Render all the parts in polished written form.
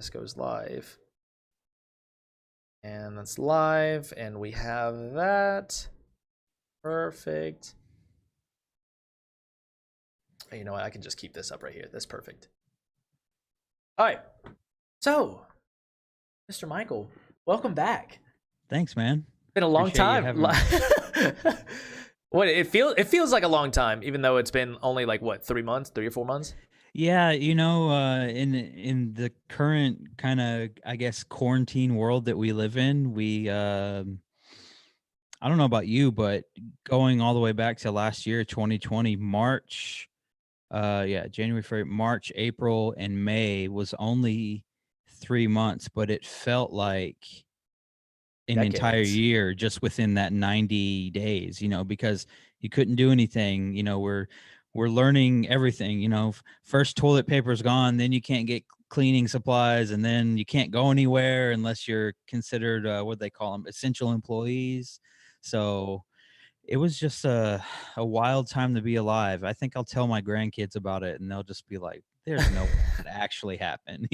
This goes live. And that's live, and we have that. Perfect. You know what? I can just keep this up right here. That's perfect. All right. So, Mr. Michael, welcome back. Thanks, man. Been a long Appreciate you time. having me. What it feels like a long time, even though it's been only like what 3 months, 3 or 4 months. Yeah, in the current kind of, I guess, quarantine world that we live in, I don't know about you, but going all the way back to last year, 2020, March, January, February, March, April, and May was only 3 months, but it felt like an entire Decades. year just within that 90 days, because you couldn't do anything. We're learning everything. First toilet paper's gone, then you can't get cleaning supplies, and then you can't go anywhere unless you're considered what they call them, essential employees. So it was just a wild time to be alive. I think I'll tell my grandkids about it, and they'll just be like, there's no way that actually happened.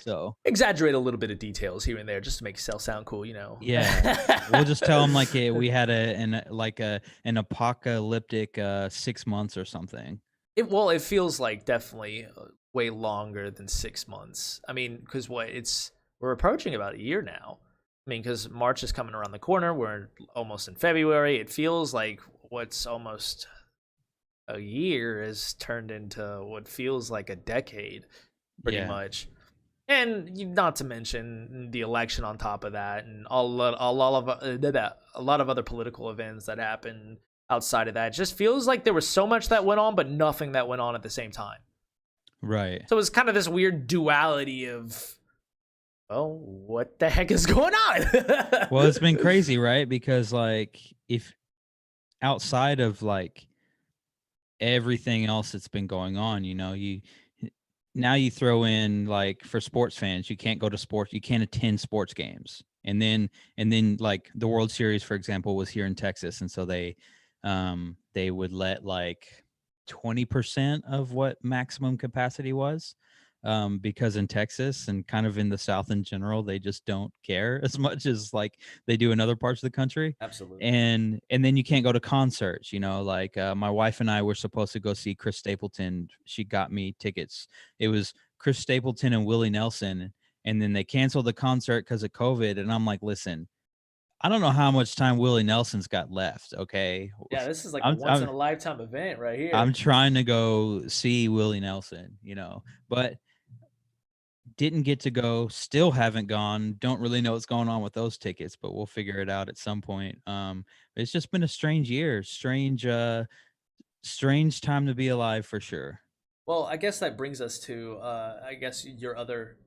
So Exaggerate a little bit of details here and there just to make yourself sound cool. yeah, we'll just tell them like we had an apocalyptic 6 months or something. It feels like definitely way longer than 6 months. I mean, because we're approaching about a year now. I mean, because March is coming around the corner. We're almost in February. It feels like what's almost a year has turned into what feels like a decade, pretty much. And not to mention the election on top of that, and a lot of other political events that happened outside of that. It just feels like there was so much that went on, but nothing that went on at the same time. Right. So it's kind of this weird duality of, well, what the heck is going on? Well, it's been crazy, right? Because like if outside of like everything else that's been going on, now you throw in like for sports fans, you can't go to sports, you can't attend sports games. And then like the World Series, for example, was here in Texas. And so they would let like 20% of what maximum capacity was. Because in Texas and kind of in the South in general, they just don't care as much as like they do in other parts of the country. Absolutely. And then you can't go to concerts, like my wife and I were supposed to go see Chris Stapleton. She got me tickets. It was Chris Stapleton and Willie Nelson, and then they canceled the concert because of COVID. And I'm like, listen, I don't know how much time Willie Nelson's got left. Okay. Yeah, this is like a once in a lifetime event right here. I'm trying to go see Willie Nelson, but didn't get to go, still haven't gone, don't really know what's going on with those tickets, but we'll figure it out at some point. It's just been a strange year, strange time to be alive for sure. Well, I guess that brings us to I guess your other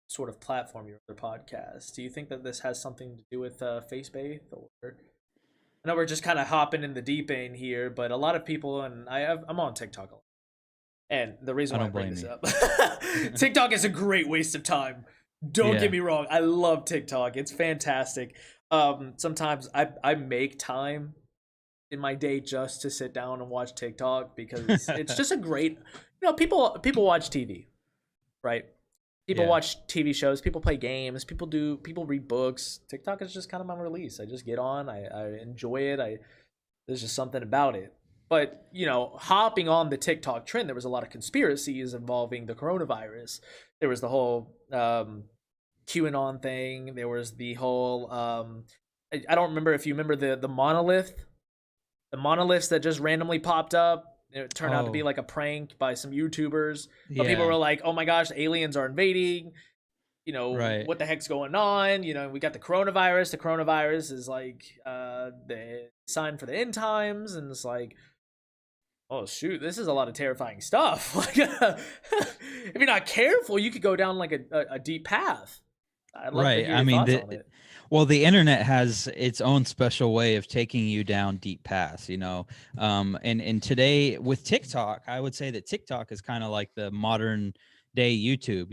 sort of platform, your other podcast. Do you think that this has something to do with Faith, or I know we're just kind of hopping in the deep end here, but a lot of people, and I'm on TikTok a lot. And the reason why I bring this up, TikTok is a great waste of time. Don't get me wrong. I love TikTok. It's fantastic. Sometimes I make time in my day just to sit down and watch TikTok because it's just a great, people watch TV, right? People watch TV shows, people play games, people read books. TikTok is just kind of my release. I just get on, I enjoy it. There's just something about it. But, hopping on the TikTok trend, there was a lot of conspiracies involving the coronavirus. There was the whole QAnon thing. There was the whole, I don't remember if you remember the monolith. The monoliths that just randomly popped up. It turned out to be like a prank by some YouTubers. But people were like, oh my gosh, aliens are invading. What the heck's going on? We got the coronavirus. The coronavirus is like the sign for the end times. And it's like, oh shoot, this is a lot of terrifying stuff. Like, if you're not careful, you could go down like a deep path. I'd love to hear your thoughts on it. Well, the internet has its own special way of taking you down deep paths, and today with TikTok, I would say that TikTok is kind of like the modern day YouTube,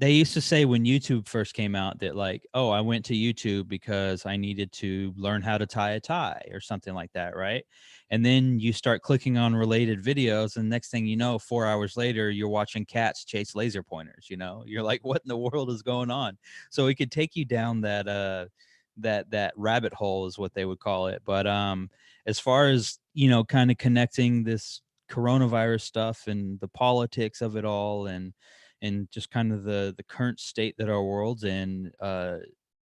they used to say when YouTube first came out that like, oh, I went to YouTube because I needed to learn how to tie a tie or something like that, right? And then you start clicking on related videos, and next thing you know, 4 hours later, you're watching cats chase laser pointers. You know, you're like, what in the world is going on? So it could take you down that that rabbit hole is what they would call it. But as far as kind of connecting this coronavirus stuff and the politics of it all, and just kind of the current state that our world's in,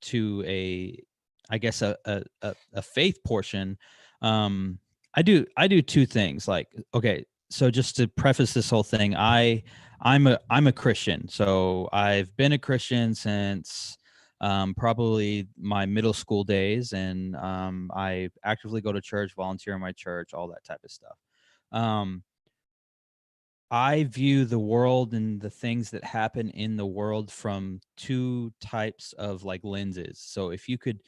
to a, I guess, a faith portion. um I do two things. Like, okay, so just to preface this whole thing, I'm a Christian. So I've been a Christian since probably my middle school days, and I actively go to church, volunteer in my church, all that type of stuff. um I view the world and the things that happen in the world from two types of like lenses. So if you could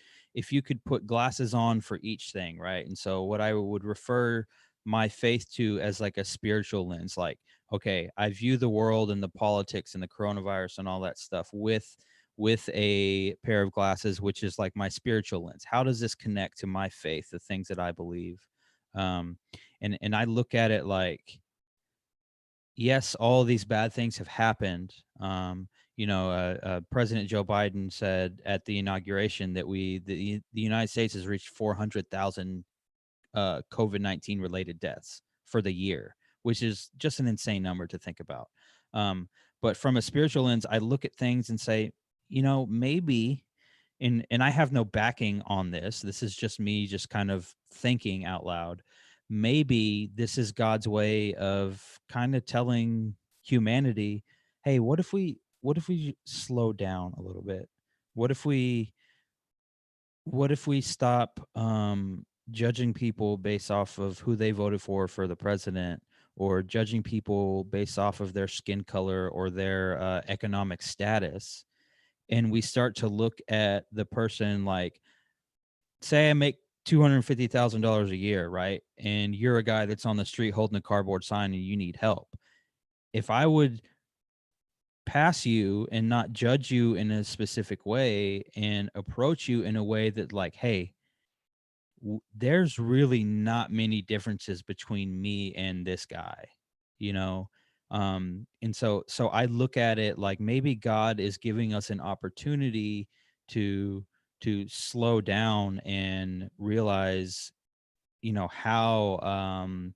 put glasses on for each thing, right? And so what I would refer my faith to as like a spiritual lens, like, okay, I view the world and the politics and the coronavirus and all that stuff with a pair of glasses, which is like my spiritual lens. How does this connect to my faith, the things that I believe? Um, and I look at it like, yes, all these bad things have happened. President Joe Biden said at the inauguration that the United States has reached 400,000 COVID-19 related deaths for the year, which is just an insane number to think about. But from a spiritual lens, I look at things and say, maybe, and I have no backing on this. This is just me just kind of thinking out loud. Maybe this is God's way of kind of telling humanity, hey, what if we slow down a little bit? What if we stop judging people based off of who they voted for the president, or judging people based off of their skin color or their economic status, and we start to look at the person like, say I make $250,000 a year, right? And you're a guy that's on the street holding a cardboard sign and you need help. If I would pass you and not judge you in a specific way and approach you in a way that like, hey, there's really not many differences between me and this guy, you know? And so I look at it like maybe God is giving us an opportunity to slow down and realize, how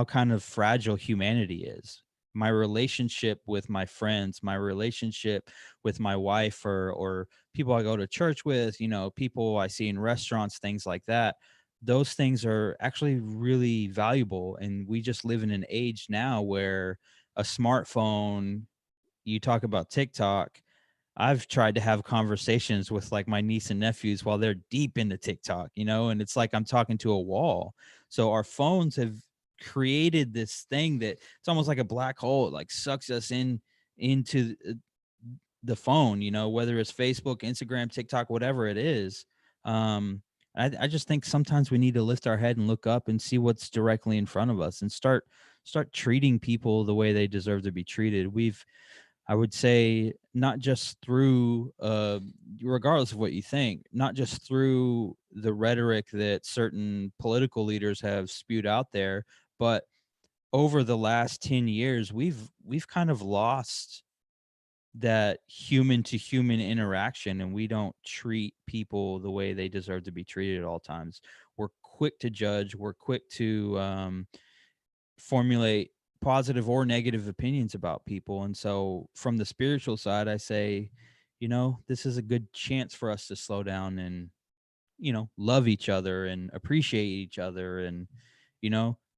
kind of fragile humanity is. My relationship with my friends, my relationship with my wife, or people I go to church with, people I see in restaurants, things like that. Those things are actually really valuable, and we just live in an age now where a smartphone, you talk about TikTok, I've tried to have conversations with like my niece and nephews while they're deep into TikTok, and it's like I'm talking to a wall. So our phones have created this thing that it's almost like a black hole. It like sucks us into the phone, whether it's Facebook, Instagram, TikTok, whatever it is. I just think sometimes we need to lift our head and look up and see what's directly in front of us, and start treating people the way they deserve to be treated. I would say, not just through, regardless of what you think, not just through the rhetoric that certain political leaders have spewed out there, but over the last 10 years, we've kind of lost that human to human interaction, and we don't treat people the way they deserve to be treated at all times. We're quick to judge. We're quick to formulate positive or negative opinions about people. And so from the spiritual side, I say, this is a good chance for us to slow down and, love each other and appreciate each other, and,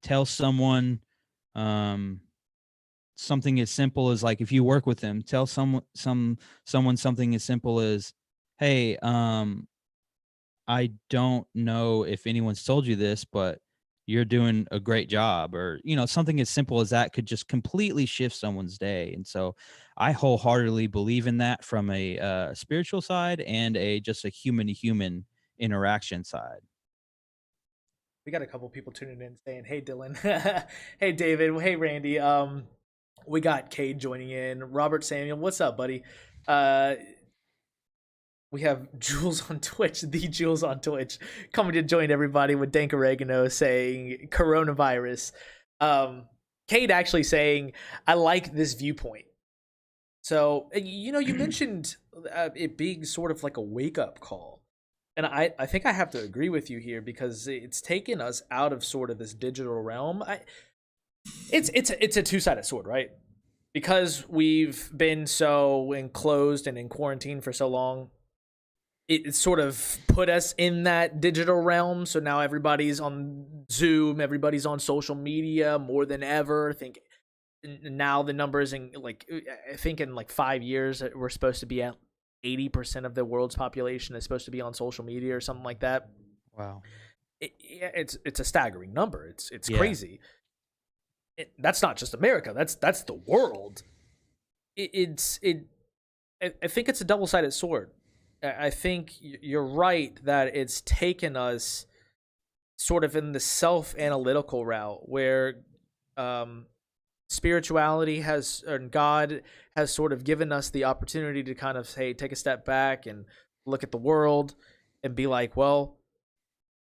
tell someone something as simple as, like, if you work with them, tell someone something as simple as, hey, I don't know if anyone's told you this, but you're doing a great job, or, something as simple as that could just completely shift someone's day. And so I wholeheartedly believe in that from a spiritual side and just a human to human interaction side. We got a couple people tuning in saying, "Hey, Dylan." "Hey, David." "Hey, Randy." We got Cade joining in. Robert Samuel, what's up, buddy? Uh, we have Jules on Twitch, the Jules on Twitch, coming to join everybody with Dank Oregano saying coronavirus. Cade actually saying, I like this viewpoint. So, you mentioned it being sort of like a wake up call. And I think I have to agree with you here because it's taken us out of sort of this digital realm. It's a two-sided sword, right? Because we've been so enclosed and in quarantine for so long, it sort of put us in that digital realm. So now everybody's on Zoom, everybody's on social media more than ever. I think now the numbers in like I think in like 5 years we're supposed to be at 80% of the world's population is supposed to be on social media or something like that. Wow. It's a staggering number. It's Yeah. crazy. That's not just America. That's the world. I think it's a double sided sword. I think you're right that it's taken us sort of in the self analytical route where um, spirituality has and God has sort of given us the opportunity to kind of say take a step back and look at the world and be like, well,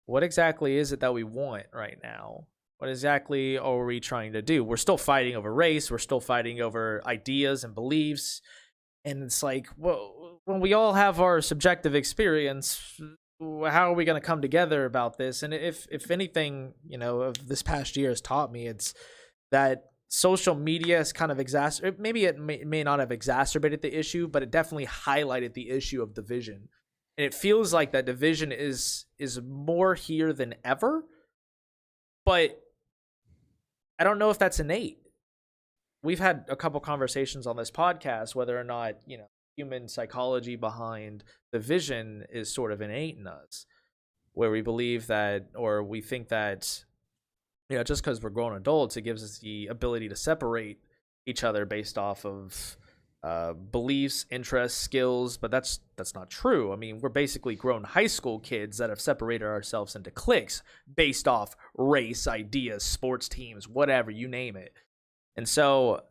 what exactly is it that we want right now? What exactly are we trying to do? We're still fighting over race. We're still fighting over ideas and beliefs. And it's like, well, when we all have our subjective experience, how are we going to come together about this? And if anything, of this past year has taught me, it's that social media has kind of maybe it may not have exacerbated the issue, but it definitely highlighted the issue of division. And it feels like that division is more here than ever. But I don't know if that's innate. We've had a couple conversations on this podcast whether or not, human psychology behind division is sort of innate in us, where we believe that or we think that, just because we're grown adults, it gives us the ability to separate each other based off of beliefs, interests, skills, but that's not true. I mean, we're basically grown high school kids that have separated ourselves into cliques based off race, ideas, sports teams, whatever, you name it. And so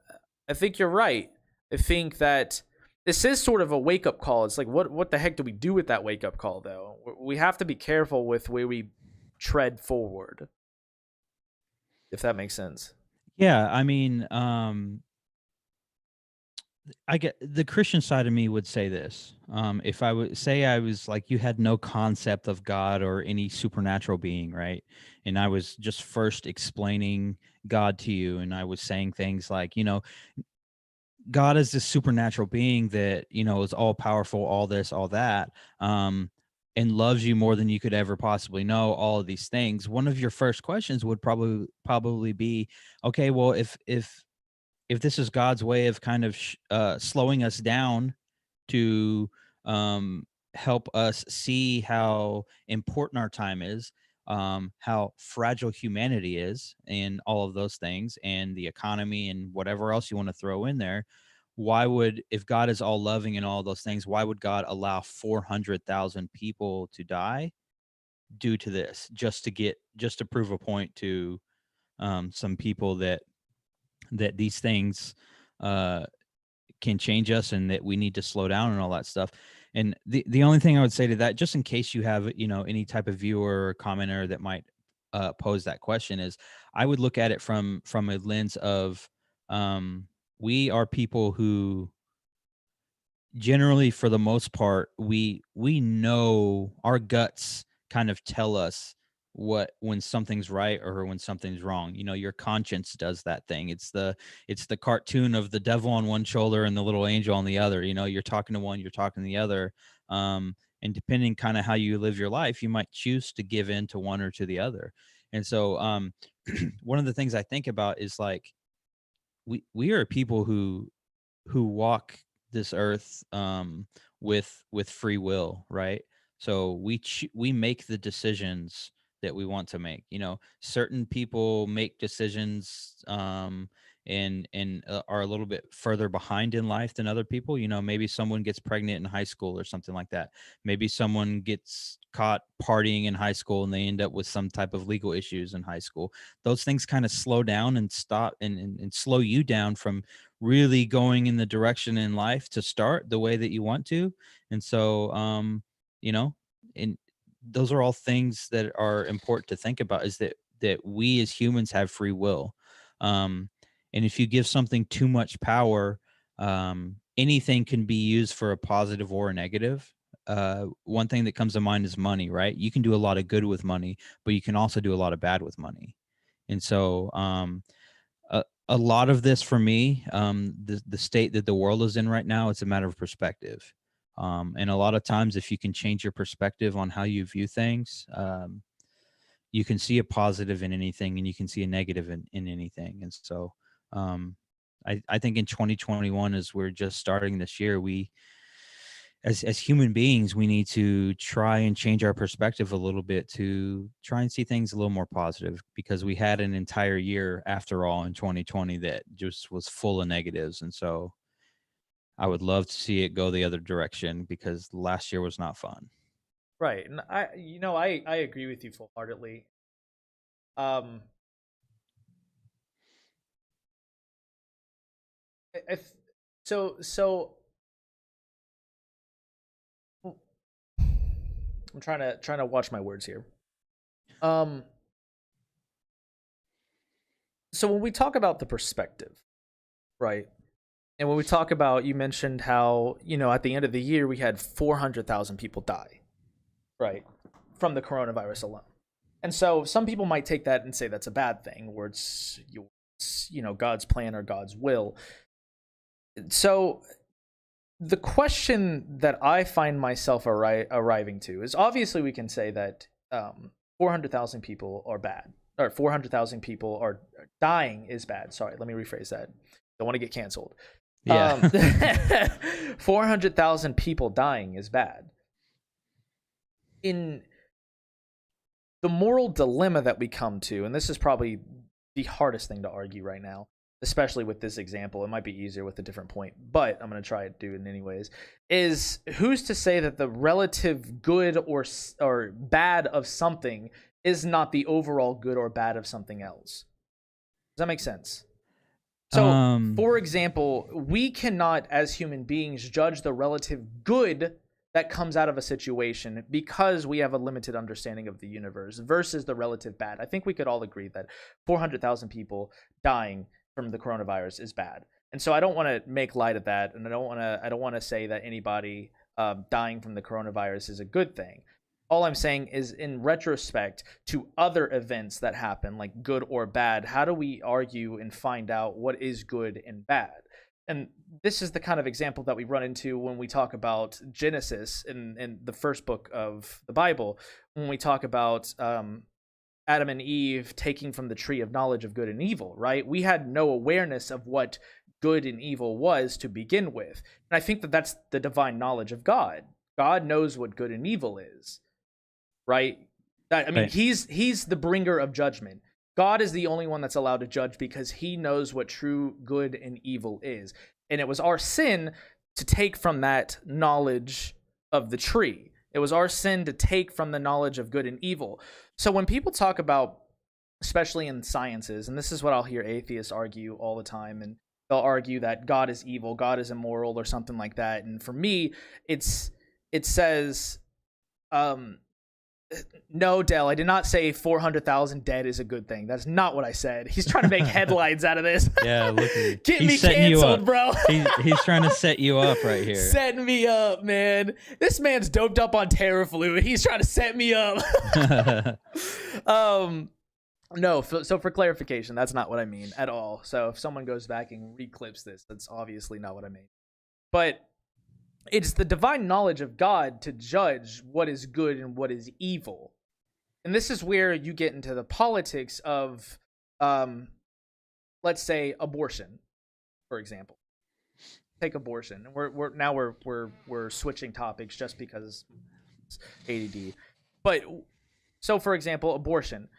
I think you're right. I think that this is sort of a wake up call. It's like, what the heck do we do with that wake up call, though? We have to be careful with where we tread forward, if that makes sense. Yeah, I mean, I get the Christian side of me would say this. If I would say I was like you had no concept of God or any supernatural being, right? And I was just first explaining God to you, and I was saying things like, God is this supernatural being that, is all powerful, all this, all that, and loves you more than you could ever possibly know, all of these things. One of your first questions would probably be, okay, well, if this is God's way of kind of slowing us down to help us see how important our time is, how fragile humanity is, and all of those things, and the economy and whatever else you want to throw in there. Why would, if God is all loving and all those things, why would God allow 400,000 people to die due to this, just to prove a point to some people that these things uh, can change us and that we need to slow down and all that stuff. And the only thing I would say to that, just in case you have, any type of viewer or commenter that might pose that question, is I would look at it from a lens of we are people who generally, for the most part, we know our guts kind of tell us when something's right or when something's wrong. Your conscience does that thing. It's the cartoon of the devil on one shoulder and the little angel on the other. You're talking to one, you're talking to the other. And depending kind of how you live your life, you might choose to give in to one or to the other. And so one of the things I think about is like we are people who walk this earth with free will, right? So we make the decisions that we want to make. Certain people make decisions and are a little bit further behind in life than other people. You know, maybe someone gets pregnant in high school or something like that. Maybe someone gets caught partying in high school and they end up with some type of legal issues in high school. Those things kind of slow down and stop and slow you down from really going in the direction in life to start the way that you want to. And so, you know, and those are all things that are important to think about, is that we as humans have free will. Um, and if you give something too much power, anything can be used for a positive or a negative. One thing that comes to mind is money, right? You can do a lot of good with money, but you can also do a lot of bad with money. And so, a lot of this for me, the state that the world is in right now, it's a matter of perspective. And a lot of times, if you can change your perspective on how you view things, you can see a positive in anything and you can see a negative in anything. And so, um, I think in 2021, as we're just starting this year, we, as human beings, we need to try and change our perspective a little bit to try and see things a little more positive, because we had an entire year after all in 2020 that just was full of negatives. And so I would love to see it go the other direction, because last year was not fun. Right, and I agree with you full heartedly. Um, if so, I'm trying to watch my words here. Um, so when we talk about the perspective, right? And when we talk about, you mentioned how, at the end of the year we had 400,000 people die, right, from the coronavirus alone. And so some people might take that and say that's a bad thing, or it's God's plan or God's will. So the question that I find myself arriving to is, obviously we can say that 400,000 people are bad, or 400,000 people are dying is bad. Sorry, let me rephrase that. Don't want to get canceled. Yeah. 400,000 people dying is bad. In the moral dilemma that we come to, and this is probably the hardest thing to argue right now, especially with this example. It might be easier with a different point, but I'm going to try to do it anyways. Is, who's to say that the relative good or bad of something is not the overall good or bad of something else? Does that make sense? So, for example, we cannot, as human beings, judge the relative good that comes out of a situation because we have a limited understanding of the universe versus the relative bad. I think we could all agree that 400,000 people dying from the coronavirus is bad. And so I don't want to make light of that, and I don't want to say that anybody dying from the coronavirus is a good thing. All I'm saying is, in retrospect to other events that happen, like good or bad, how do we argue and find out what is good and bad? And this is the kind of example that we run into when we talk about Genesis in the first book of the Bible, when we talk about Adam and Eve taking from the tree of knowledge of good and evil, right? We had no awareness of what good and evil was to begin with. And I think that that's the divine knowledge of God. God knows what good and evil is, right? Right. He's the bringer of judgment. God is the only one that's allowed to judge because he knows what true good and evil is. And it was our sin to take from that knowledge of the tree. It was our sin to take from the knowledge of good and evil. So when people talk about, especially in sciences, and this is what I'll hear atheists argue all the time, and they'll argue that God is evil, God is immoral, or something like that. And for me, it says, no, Dell, I did not say 400,000 dead is a good thing. That's not what I said. He's trying to make headlines out of this. Yeah, look at you. Get me canceled, bro. He's trying to set you up right here. Setting me up, man. This man's doped up on Terraflu, and he's trying to set me up. No, so for clarification, that's not what I mean at all. So if someone goes back and reclips this, that's obviously not what I mean. But it's the divine knowledge of God to judge what is good and what is evil. And this is where you get into the politics of, let's say, abortion, for example. Take abortion. We're switching topics just because it's ADD. But so, for example, abortion.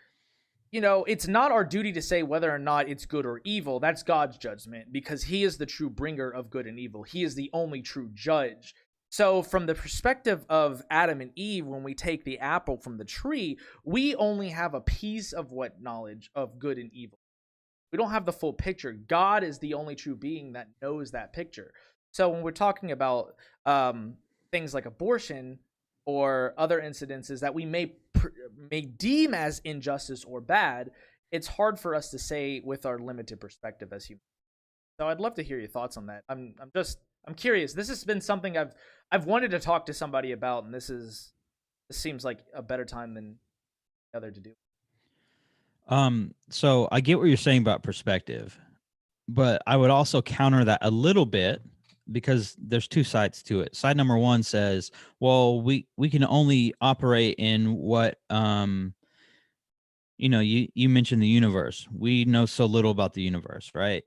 it's not our duty to say whether or not it's good or evil. That's God's judgment because he is the true bringer of good and evil. He is the only true judge. So, from the perspective of Adam and Eve, when we take the apple from the tree, we only have a piece of what knowledge of good and evil. We don't have the full picture. God is the only true being that knows that picture. So, when we're talking about things like abortion or other incidences that we may deem as injustice or bad, it's hard for us to say with our limited perspective as humans. So I'd love to hear your thoughts on that. I'm curious. This has been something I've wanted to talk to somebody about, and this seems like a better time than the other to do. So I get what you're saying about perspective, but I would also counter that a little bit because there's two sides to it. Side number one says, well, we can only operate in what you mentioned the universe. We know so little about the universe, right?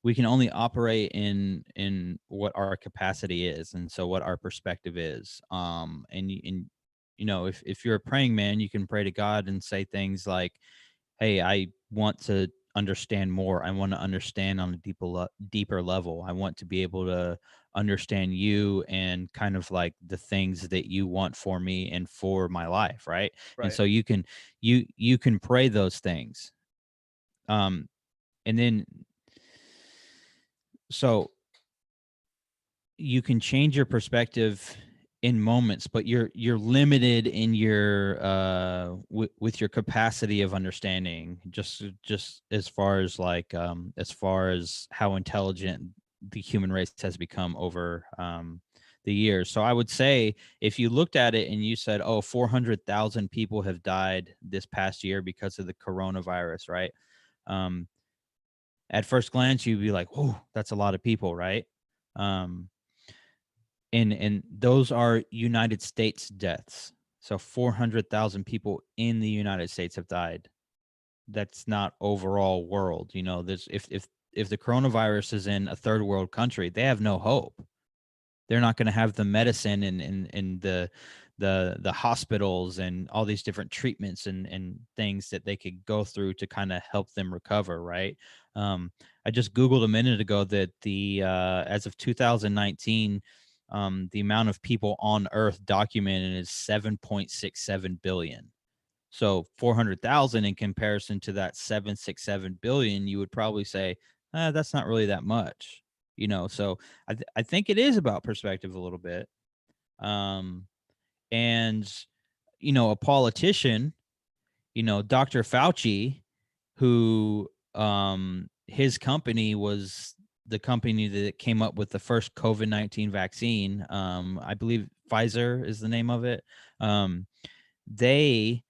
We can only operate in what our capacity is, and so what our perspective is. If you're a praying man, you can pray to God and say things like, hey, I want to understand more. I want to understand on a deeper level. I want to be able to understand you and kind of like the things that you want for me and for my life, right? And Right. so you can pray those things. And then so you can change your perspective in moments, but you're limited in your with your capacity of understanding, just as far as like as far as how intelligent the human race has become over the years. So I would say if you looked at it and you said, oh, 400,000 people have died this past year because of the coronavirus, right? um at first glance you'd be like, whoa, that's a lot of people, right? um and those are United States deaths. So 400,000 people in the United States have died. That's not overall world. There's if the coronavirus is in a third world country, they have no hope. They're not going to have the medicine and the hospitals and all these different treatments and things that they could go through to kind of help them recover, right? I just Googled a minute ago that the as of 2019, the amount of people on Earth documented is 7.67 billion. So 400,000 in comparison to that 767 billion, you would probably say, that's not really that much. So I think it is about perspective a little bit. Um, and a politician, Dr. Fauci, who his company was the company that came up with the first COVID-19 vaccine. I believe Pfizer is the name of it. They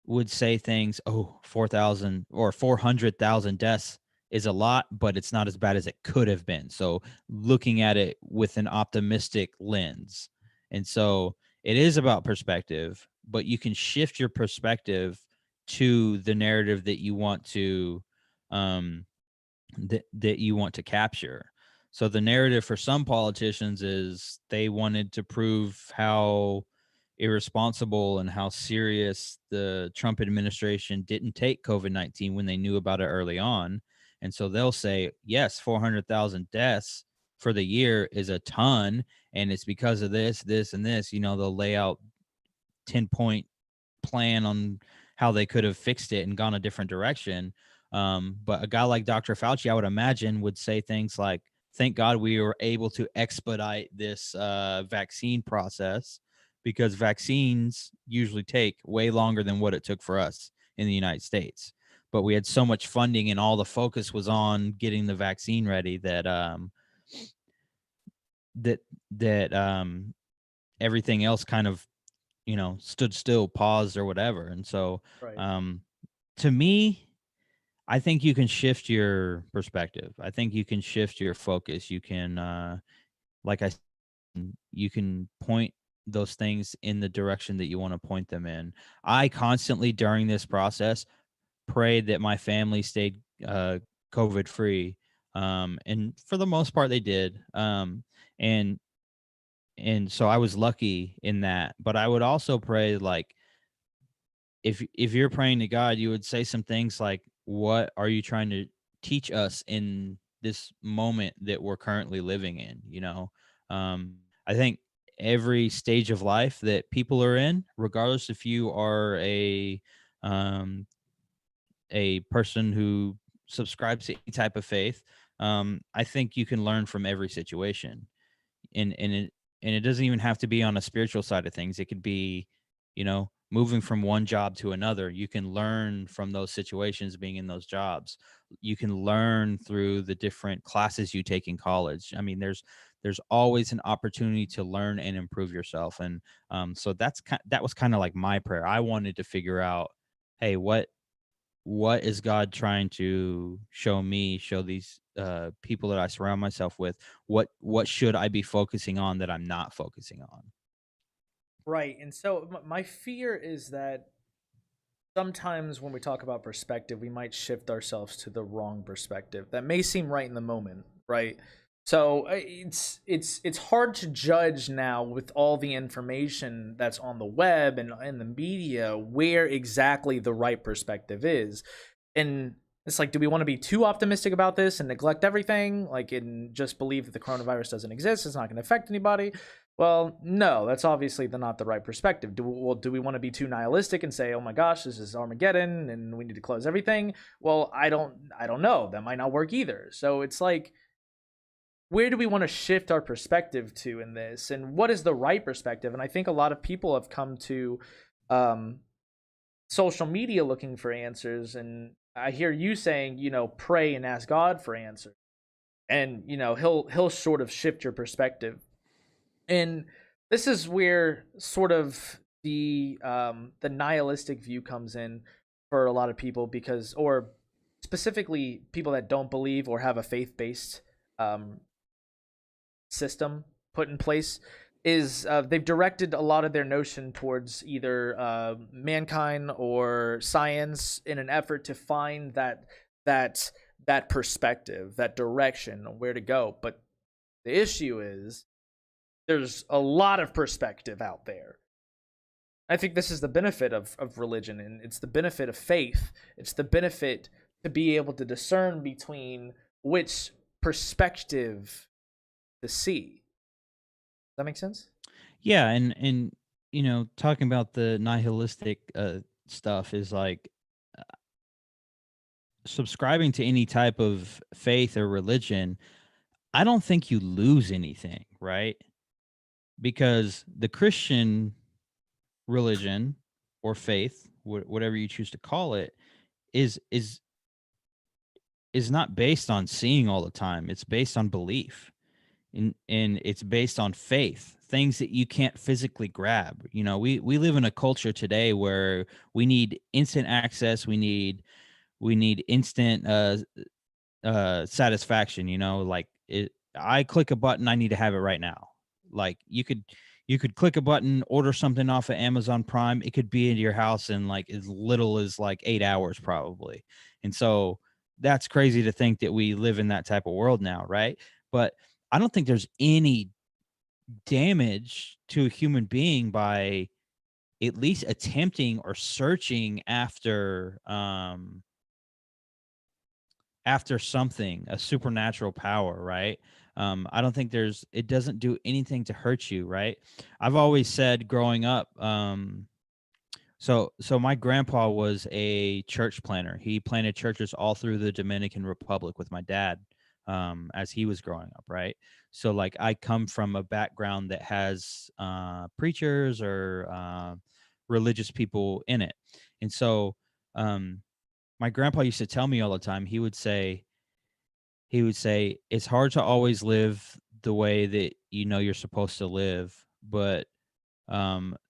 would say things, oh, 4,000 or 400,000 deaths is a lot, but it's not as bad as it could have been. So looking at it with an optimistic lens. And so it is about perspective, but you can shift your perspective to the narrative that you want to that you want to capture. So the narrative for some politicians is they wanted to prove how irresponsible and how serious the Trump administration didn't take COVID-19 when they knew about it early on. And so they'll say, yes, 400,000 deaths for the year is a ton. And it's because of this, this, and this. They'll lay out 10-point plan on how they could have fixed it and gone a different direction. But a guy like Dr. Fauci, I would imagine, would say things like, thank God we were able to expedite this vaccine process, because vaccines usually take way longer than what it took for us in the United States. But we had so much funding and all the focus was on getting the vaccine ready that everything else kind of stood still, paused, or whatever. And so Right. to me, I think you can shift your perspective. I think you can shift your focus. You can like I said, you can point those things in the direction that you want to point them in. I constantly during this process prayed that my family stayed COVID free. And for the most part they did. And so I was lucky in that. But I would also pray, like, if you're praying to God, you would say some things like, "What are you trying to teach us in this moment that we're currently living in?" You know, I think every stage of life that people are in, regardless if you are um, a person who subscribes to any type of faith, I think you can learn from every situation, and it doesn't even have to be on a spiritual side of things. It could be, moving from one job to another. You can learn from those situations being in those jobs. You can learn through the different classes you take in college. I mean, there's always an opportunity to learn and improve yourself. And so that was kind of like my prayer. I wanted to figure out, hey, what is God trying to show me, show these people that I surround myself with? What should I be focusing on that I'm not focusing on? Right. And so my fear is that sometimes when we talk about perspective, we might shift ourselves to the wrong perspective. That may seem right in the moment, right? So it's hard to judge now with all the information that's on the web and in the media where exactly the right perspective is. And it's like, do we want to be too optimistic about this and neglect everything, like, and just believe that the coronavirus doesn't exist, it's not going to affect anybody? Well, no, that's obviously not the right perspective. Do we want to be too nihilistic and say, "Oh my gosh, this is Armageddon and we need to close everything"? Well, I don't know. That might not work either. So it's like, where do we want to shift our perspective to in this, and what is the right perspective? And I think a lot of people have come to um, social media looking for answers, and I hear you saying, pray and ask God for answers, and he'll sort of shift your perspective. And this is where sort of the nihilistic view comes in for a lot of people, because, or specifically people that don't believe or have a faith-based um, system put in place, is they've directed a lot of their notion towards either mankind or science in an effort to find that that perspective, that direction, where to go. But the issue is there's a lot of perspective out there. I think this is the benefit of religion, and it's the benefit of faith. It's the benefit to be able to discern between which perspective to see. Does that make sense? Yeah, and talking about the nihilistic stuff is like subscribing to any type of faith or religion. I don't think you lose anything, right? Because the Christian religion or faith, whatever you choose to call it, is is is not based on seeing all the time. It's based on belief. And it's based on faith, things that you can't physically grab. We live in a culture today where we need instant access. We need instant satisfaction. Like I click a button, I need to have it right now. Like you could click a button, order something off of Amazon Prime, it could be in your house in like as little as like 8 hours probably. And so that's crazy to think that we live in that type of world now, right? But I don't think there's any damage to a human being by at least attempting or searching after something, a supernatural power, right? I don't think it doesn't do anything to hurt you, right? I've always said growing up, so my grandpa was a church planner. He planted churches all through the Dominican Republic with my dad, as he was growing up, right? So like I come from a background that has preachers or religious people in it. And so my grandpa used to tell me all the time, he would say it's hard to always live the way that you're supposed to live, but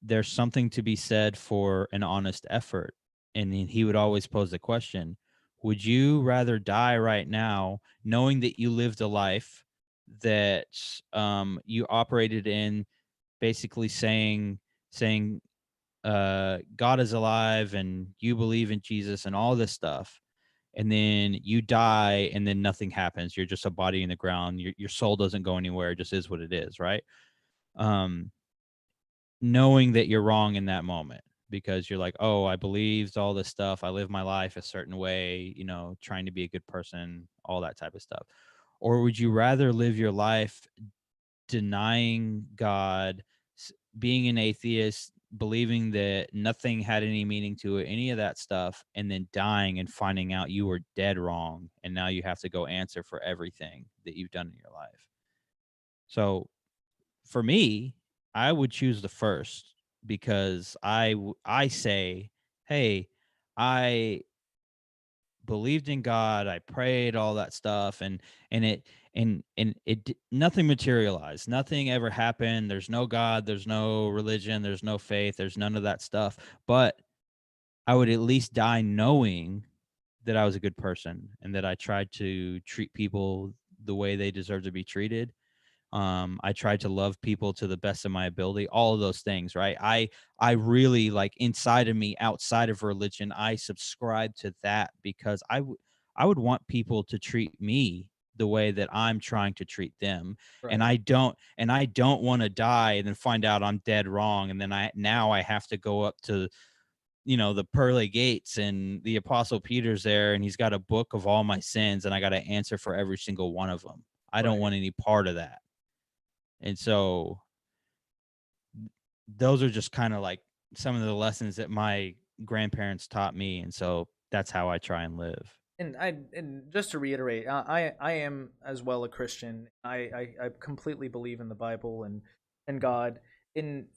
there's something to be said for an honest effort. And then he would always pose the question, would you rather die right now knowing that you lived a life that you operated in, basically saying God is alive and you believe in Jesus and all this stuff, and then you die and then nothing happens, you're just a body in the ground, your soul doesn't go anywhere, it just is what it is, right? um Knowing that you're wrong in that moment. because you're like, oh, I believed all this stuff. I live my life a certain way, you know, trying to be a good person, all that type of stuff? Or would you rather live your life denying God, being an atheist, believing that nothing had any meaning to it, any of that stuff, and then dying and finding out you were dead wrong, and now you have to go answer for everything that you've done in your life? So for me, I would choose the first because I say, hey, I believed in God, I prayed, all that stuff, and it nothing materialized. Nothing ever happened. There's no God, there's no religion, there's no faith, there's none of that stuff. But I would at least die knowing that I was a good person and that I tried to treat people the way they deserve to be treated. I tried to love people to the best of my ability, all of those things, right? I really, like, inside of me, outside of religion, I subscribe to that because I would want people to treat me the way that I'm trying to treat them. And Right. I don't want to die and then find out I'm dead wrong. And then I have to go up to, you know, the pearly gates, and the apostle Peter's there, and he's got a book of all my sins, and I got to answer for every single one of them. I don't Right. want any part of that. And so those are just kind of like some of the lessons that my grandparents taught me. And so that's how I try and live. And just to reiterate, I am as well a Christian. I completely believe in the Bible and God. In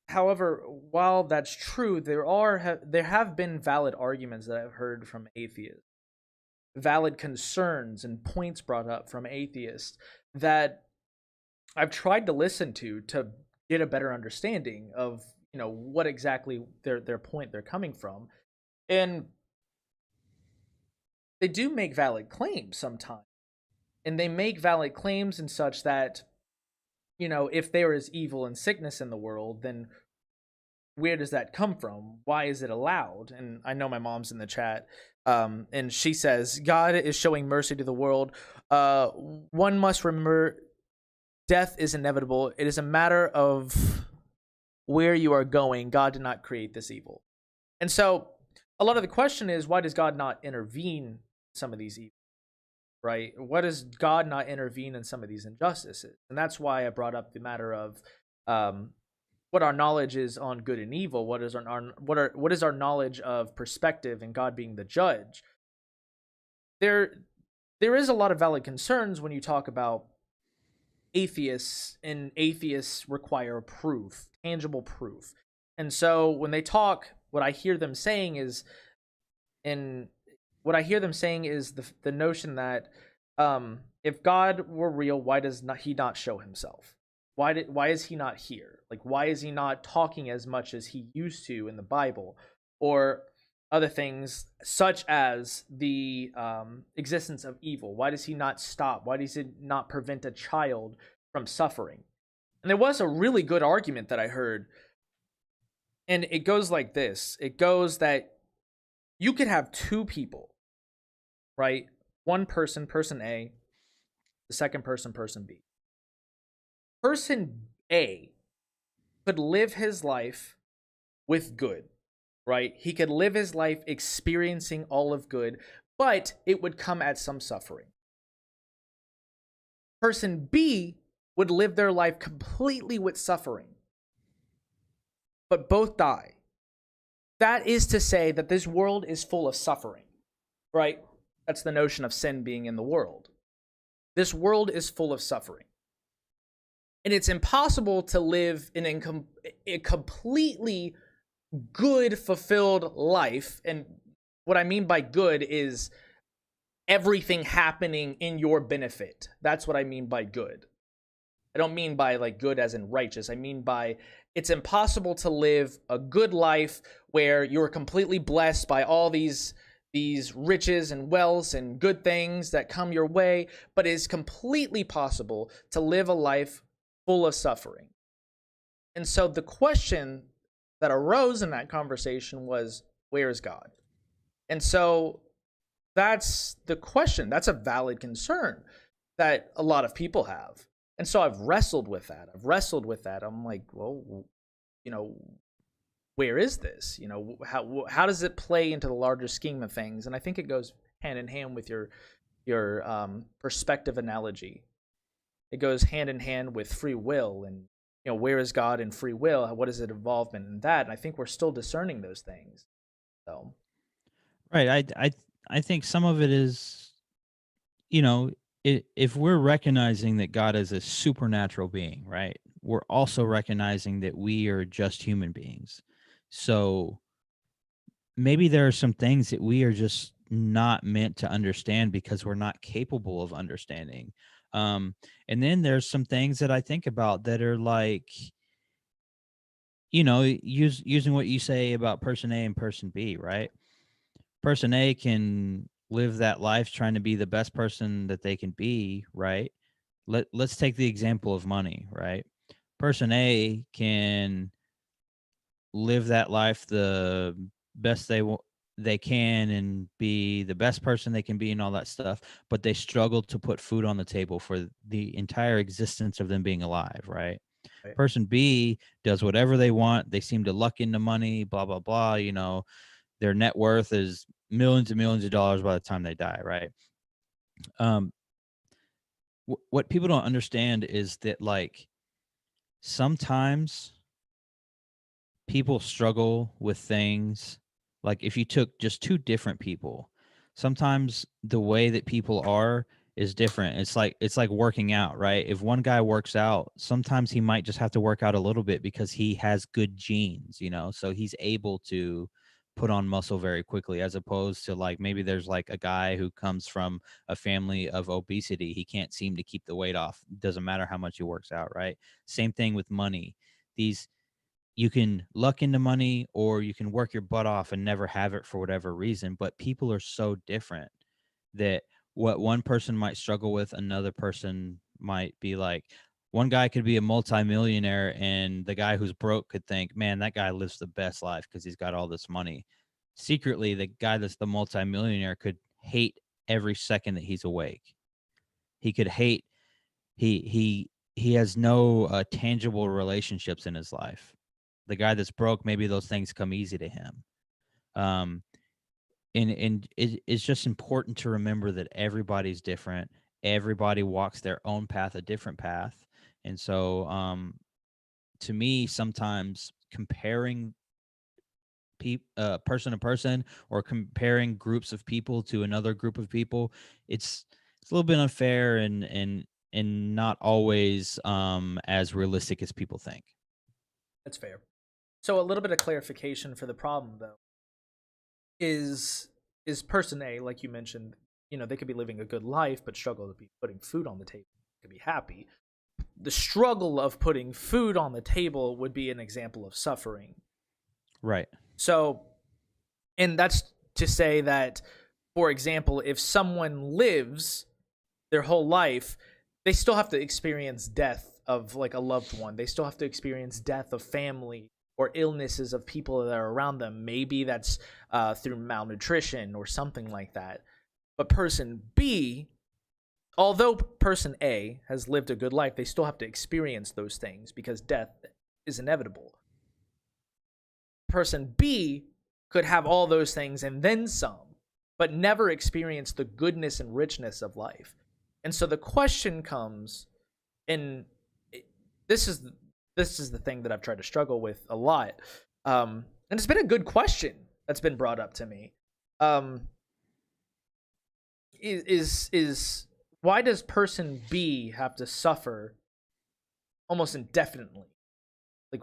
However, while that's true, there have been valid arguments that I've heard from atheists, valid concerns and points brought up from atheists that I've tried to listen to get a better understanding of, what exactly their point they're coming from. And they do make valid claims sometimes. And they make valid claims and such that, if there is evil and sickness in the world, then where does that come from? Why is it allowed? And I know my mom's in the chat, and she says God is showing mercy to the world. One must remember death is inevitable. It is a matter of where you are going. God did not create this evil. And so a lot of the question is, why does God not intervene in some of these evils, right? Why does God not intervene in some of these injustices? And that's why I brought up the matter of what our knowledge is on good and evil. What is our knowledge of perspective and God being the judge? There is a lot of valid concerns when you talk about atheists, and atheists require proof, tangible proof. And so when they talk, what I hear them saying is the notion that if God were real, why does he not show himself? Why is he not here? Like, why is he not talking as much as he used to in the Bible, or other things such as the existence of evil? Why does he not stop? Why does he not prevent a child from suffering? And there was a really good argument that I heard, and it goes like this. It goes that you could have two people, right? One person, person A, the second person, person B. Person A could live his life with good, right? He could live his life experiencing all of good, but it would come at some suffering. Person B would live their life completely with suffering, but both die. That is to say that this world is full of suffering, right? That's the notion of sin being in the world. This world is full of suffering. And it's impossible to live in a completely good, fulfilled life. And what I mean by good is everything happening in your benefit. That's what I mean by good. I don't mean by like good as in righteous. I mean by it's impossible to live a good life where you're completely blessed by all these riches and wealth and good things that come your way, but it's completely possible to live a life full of suffering. And so the question that arose in that conversation was, where is God? And so that's the question. That's a valid concern that a lot of people have. And so I've wrestled with that. I'm like, well, where is this? How does it play into the larger scheme of things? And I think it goes hand in hand with your perspective analogy. It goes hand in hand with free will, and where is God in free will? What is it involvement in that? And I think we're still discerning those things. So Right. I think some of it is, you know, if we're recognizing that God is a supernatural being, right? We're also recognizing that we are just human beings. So maybe there are some things that we are just not meant to understand because we're not capable of understanding. Um, and then there's some things that I think about that are like, using what you say about person A and person B, right? Person A can live that life trying to be the best person that they can be, right? Let's take the example of money, right? Person A can live that life the best they can and be the best person they can be and all that stuff, but they struggle to put food on the table for the entire existence of them being alive, right? right. Person B does whatever they want. They seem to luck into money, blah blah blah. Their net worth is millions and millions of dollars by the time they die, right? Um, what people don't understand is that like sometimes people struggle with things. Like if you took just two different people, sometimes the way that people are is different. It's like working out, right? If one guy works out, sometimes he might just have to work out a little bit because he has good genes, so he's able to put on muscle very quickly, as opposed to like maybe there's like a guy who comes from a family of obesity. He can't seem to keep the weight off. Doesn't matter how much he works out, right? Same thing with money. These You can luck into money or you can work your butt off and never have it for whatever reason. But people are so different that what one person might struggle with, another person might be like, one guy could be a multimillionaire and the guy who's broke could think, man, that guy lives the best life because he's got all this money. Secretly, the guy that's the multimillionaire could hate every second that he's awake. He could hate, he has no tangible relationships in his life. The guy that's broke, maybe those things come easy to him. Um, and it's just important to remember that everybody's different. Everybody walks their own path, a different path. And so, to me, sometimes comparing person to person or comparing groups of people to another group of people, it's a little bit unfair and not always as realistic as people think. That's fair. So a little bit of clarification for the problem though is person A, like you mentioned, they could be living a good life but struggle to be putting food on the table. They could be happy. The struggle of putting food on the table would be an example of suffering. Right. So, and that's to say that, for example, if someone lives their whole life, they still have to experience death of like a loved one. They still have to experience death of family or illnesses of people that are around them. Maybe that's through malnutrition or something like that. But person B, although person A has lived a good life, they still have to experience those things because death is inevitable. Person B could have all those things and then some, but never experience the goodness and richness of life. And so the question comes, and this is the thing that I've tried to struggle with a lot, and it's been a good question that's been brought up to me. Is why does person B have to suffer almost indefinitely? Like,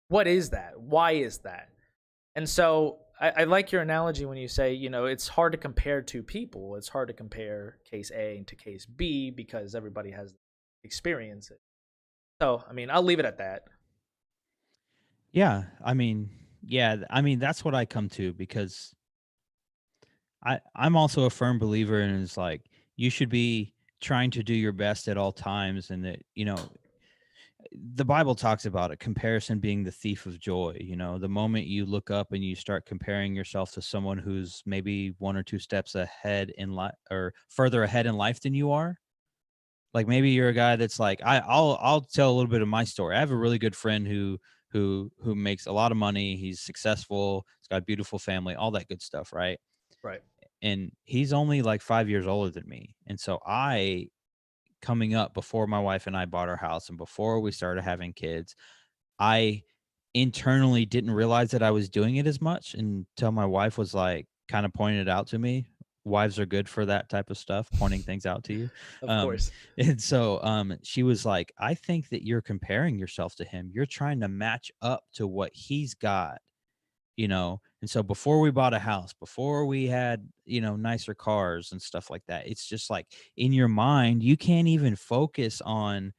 what is that? Why is that? And so I like your analogy when you say, it's hard to compare two people. It's hard to compare case A to case B because everybody has experience it. So, I mean, I'll leave it at that. Yeah. That's what I come to because I'm also a firm believer in is like you should be trying to do your best at all times, and that the Bible talks about it, comparison being the thief of joy. The moment you look up and you start comparing yourself to someone who's maybe one or two steps ahead in life or further ahead in life than you are, like maybe you're a guy that's like I'll tell a little bit of my story. I have a really good friend who who makes a lot of money. He's successful. He's got a beautiful family, all that good stuff, right? Right. And he's only like 5 years older than me. And so coming up before my wife and I bought our house and before we started having kids, I internally didn't realize that I was doing it as much until my wife was like kind of pointed it out to me. Wives are good for that type of stuff, pointing things out to you. Of Um, course. and so she was like, I think that you're comparing yourself to him. You're trying to match up to what he's got, you know. And so before we bought a house, before we had, you know, nicer cars and stuff like that, it's just like in your mind, you can't even focus on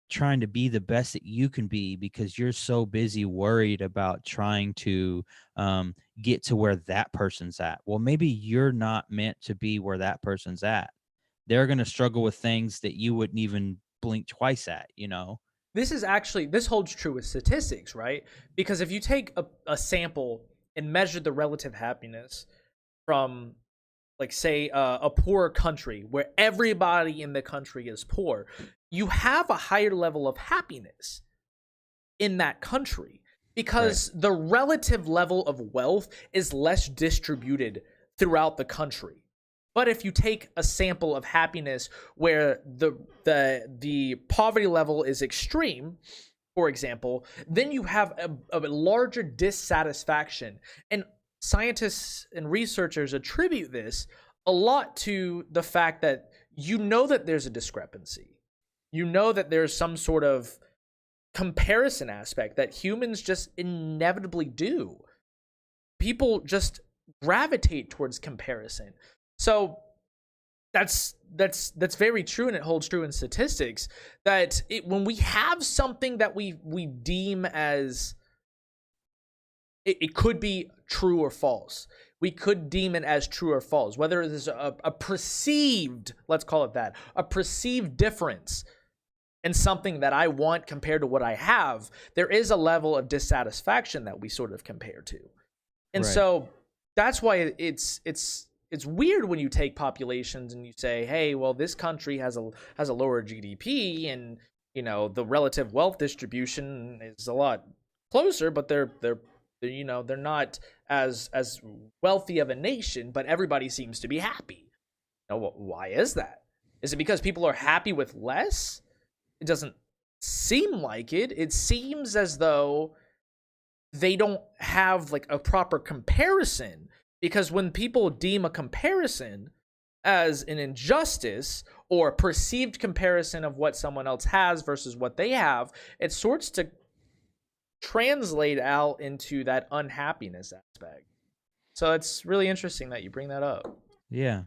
trying to be the best that you can be because you're so busy worried about trying to get to where that person's at. Well, maybe you're not meant to be where that person's at. They're going to struggle with things that you wouldn't even blink twice at, you know? This holds true with statistics, right? Because if you take a sample and measure the relative happiness from, like, say, a poor country where everybody in the country is poor, you have a higher level of happiness in that country because the relative level of wealth is less distributed throughout the country. But if you take a sample of happiness where the poverty level is extreme, for example, then you have a larger dissatisfaction. And scientists and researchers attribute this a lot to the fact that you know that there's a discrepancy. You know that there's some sort of comparison aspect that humans just inevitably do. People just gravitate towards comparison. So that's very true, and it holds true in statistics that when we have something that we deem as it could be true or false. We could deem it as true or false, whether it is a perceived, let's call it that, a perceived difference in something that I want compared to what I have. There is a level of dissatisfaction that we sort of compare to. And so that's why it's weird when you take populations and you say, hey, well, this country has a lower GDP and, you know, the relative wealth distribution is a lot closer, but they're you know, they're not as wealthy of a nation, but everybody seems to be happy. Now, why is that? Is it because people are happy with less? It doesn't seem like it. It seems as though they don't have like a proper comparison, because when people deem a comparison as an injustice or a perceived comparison of what someone else has versus what they have, it sorts to translate out into that unhappiness aspect. So it's really interesting that you bring that up. Yeah.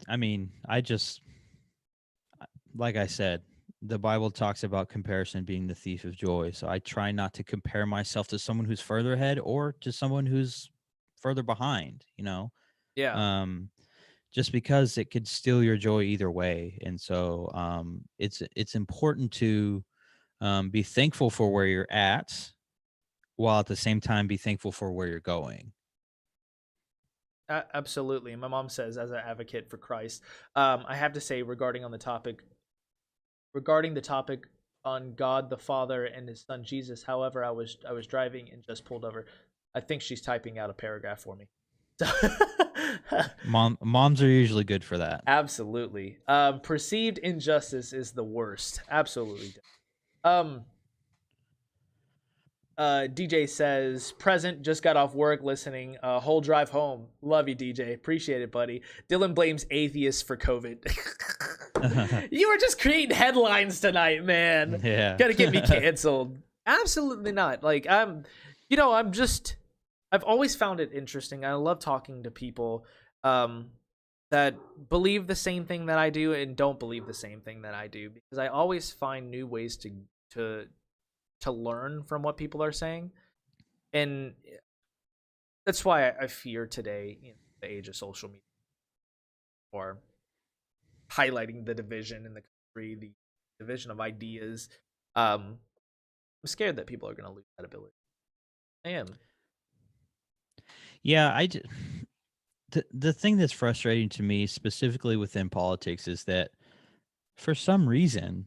I mean, I just, like I said, the Bible talks about comparison being the thief of joy. So I try not to compare myself to someone who's further ahead or to someone who's further behind, you know? Yeah. Just because it could steal your joy either way. And so it's important to be thankful for where you're at, while at the same time be thankful for where you're going. Absolutely. My mom says, as an advocate for Christ, I have to say regarding the topic on God the Father and His Son Jesus. However, I was driving and just pulled over. I think she's typing out a paragraph for me. Moms are usually good for that. Absolutely. Perceived injustice is the worst. Absolutely. DJ says, present, just got off work listening, whole drive home. Love you, DJ. Appreciate it, buddy. Dylan blames atheists for COVID. You were just creating headlines tonight, man. Yeah. Gotta get me canceled. Absolutely not. Like, I've always found it interesting. I love talking to people that believe the same thing that I do and don't believe the same thing that I do, because I always find new ways to learn from what people are saying. And that's why I fear today, in the age of social media, or highlighting the division in the country, the division of ideas. I'm scared that people are going to lose that ability. I am. Yeah, the thing that's frustrating to me, specifically within politics, is that for some reason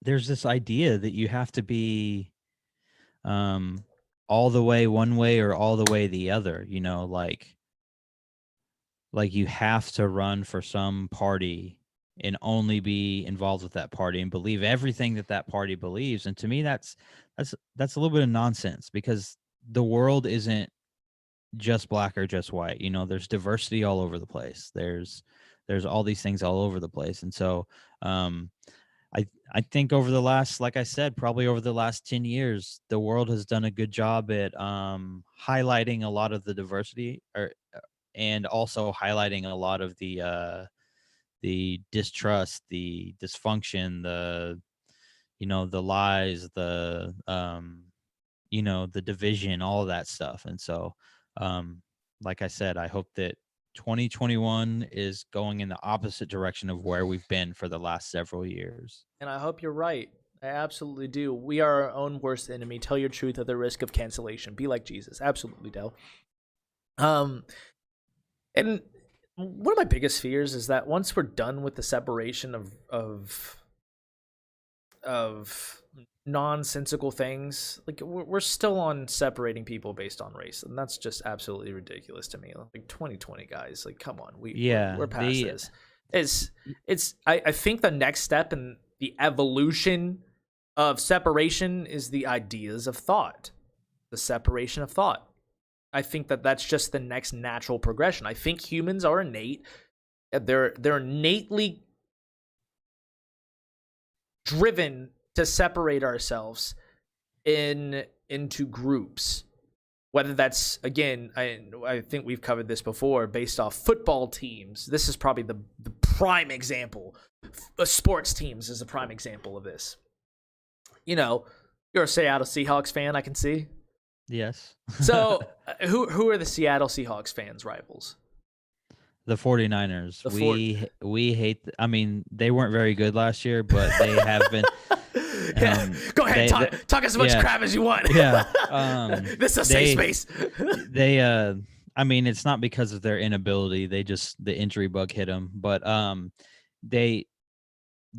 there's this idea that you have to be um, all the way one way or all the way the other. Like you have to run for some party and only be involved with that party and believe everything that that party believes. And to me, that's a little bit of nonsense, because the world isn't just black or just white. There's diversity all over the place. There's all these things all over the place. And so um I think over the last, like I said, probably over the last 10 years, the world has done a good job at highlighting a lot of the diversity, and also highlighting a lot of the distrust, the dysfunction, the lies, the division, all of that stuff. And so, um, like I said, I hope that 2021 is going in the opposite direction of where we've been for the last several years. And I hope you're right. I absolutely do. We are our own worst enemy. Tell your truth at the risk of cancellation. Be like Jesus. Absolutely, Dell. Um, and one of my biggest fears is that once we're done with the separation of nonsensical things, like we're still on separating people based on race, and that's just absolutely ridiculous to me. Like 2020, guys, like come on, we're past this. I think the next step in the evolution of separation is the ideas of thought, the separation of thought. I think that that's just the next natural progression. I think humans are innate. They're innately driven to separate ourselves into groups. Whether that's, again, I think we've covered this before, based off football teams. This is probably the prime example. Sports teams is a prime example of this. You're a Seattle Seahawks fan, I can see. Yes. So, who are the Seattle Seahawks fans' rivals? The 49ers. We hate. I mean, they weren't very good last year, but they have been. Go ahead, talk as much crap as you want. Yeah. This is a safe space. I mean, it's not because of their inability. The injury bug hit them. But the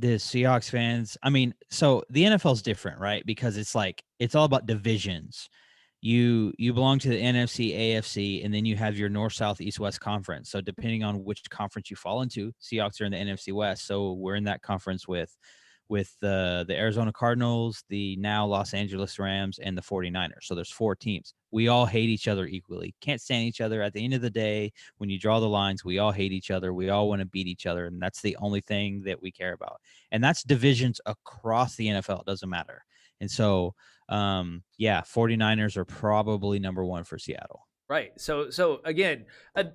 Seahawks fans. I mean, so the NFL is different, right? Because it's all about divisions. You belong to the NFC, AFC, and then you have your North, South, East, West conference. So depending on which conference you fall into, Seahawks are in the NFC West. So we're in that conference with the Arizona Cardinals, the now Los Angeles Rams, and the 49ers. So there's 4 teams. We all hate each other equally. Can't stand each other. At the end of the day, when you draw the lines, we all hate each other. We all want to beat each other, and that's the only thing that we care about. And that's divisions across the NFL. It doesn't matter. And so 49ers are probably number 1 for Seattle. Right. So again,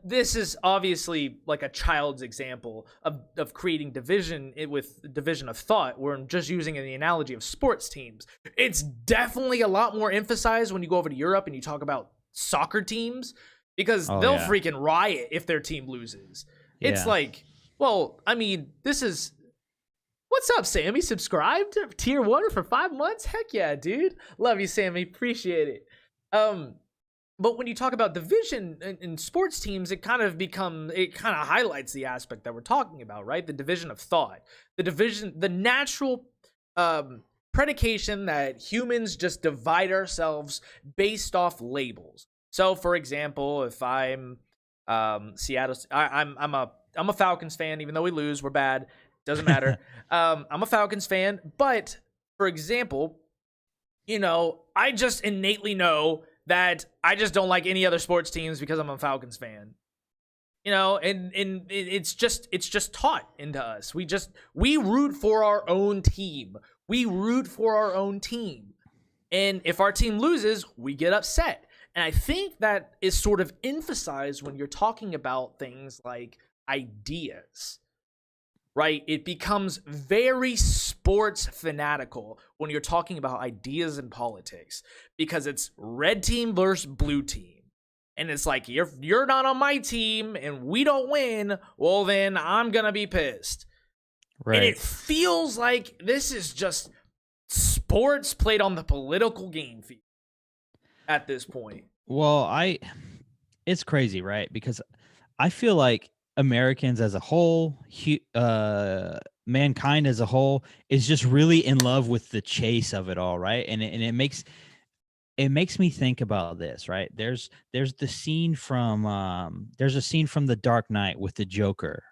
this is obviously like a child's example of creating division with division of thought. We're just using the analogy of sports teams. It's definitely a lot more emphasized when you go over to Europe and you talk about soccer teams, because they'll freaking riot if their team loses. It's like, well, I mean, this is... What's up, Sammy? Subscribed to Tier 1 for 5 months? Heck yeah, dude. Love you, Sammy. Appreciate it. But when you talk about division in sports teams, it kind of highlights the aspect that we're talking about, right? The division of thought. The natural predication that humans just divide ourselves based off labels. So, for example, if I'm Seattle, I'm a Falcons fan, even though we lose, we're bad. Doesn't matter. I'm a Falcons fan, but for example, I just innately know that I just don't like any other sports teams because I'm a Falcons fan. And it's just taught into us. We root for our own team. And if our team loses, we get upset. And I think that is sort of emphasized when you're talking about things like ideas. Right? It becomes very sports fanatical when you're talking about ideas in politics, because it's red team versus blue team. And it's like, you're not on my team and we don't win, well then I'm going to be pissed. Right. And it feels like this is just sports played on the political game field at this point. Well, it's crazy, right? Because I feel like Americans as a whole, mankind as a whole, is just really in love with the chase of it all, right? And it makes it makes me think about this, right? There's the scene from there's a scene from The Dark Knight with the Joker.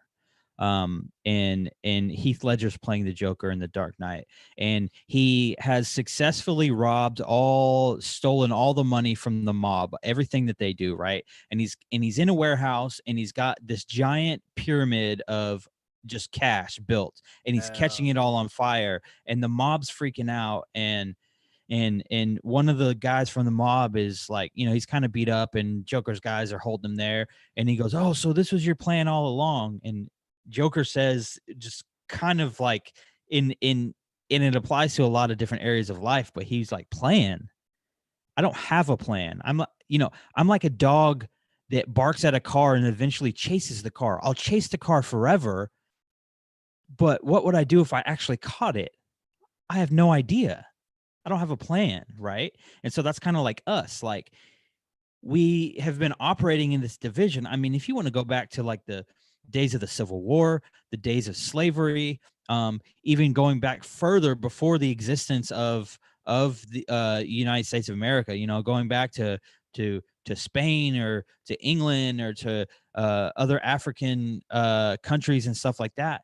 And Heath Ledger's playing the Joker in The Dark Knight, and he has successfully stolen all the money from the mob, everything that they do, right? And he's in a warehouse, and he's got this giant pyramid of just cash built, and he's catching it all on fire, and the mob's freaking out, and one of the guys from the mob is like, he's kind of beat up, and Joker's guys are holding him there, and he goes, "Oh, so this was your plan all along?" And Joker says, just kind of like and it applies to a lot of different areas of life, but he's like, "Plan? I don't have a plan. I'm like a dog that barks at a car and eventually chases the car. I'll chase the car forever, but what would I do if I actually caught it? I have no idea. I don't have a plan," right? And so that's kind of like us. Like, we have been operating in this division. I mean, if you want to go back to like the days of the Civil War, the days of slavery, even going back further before the existence of the United States of America, going back to Spain or to England or to other African countries and stuff like that,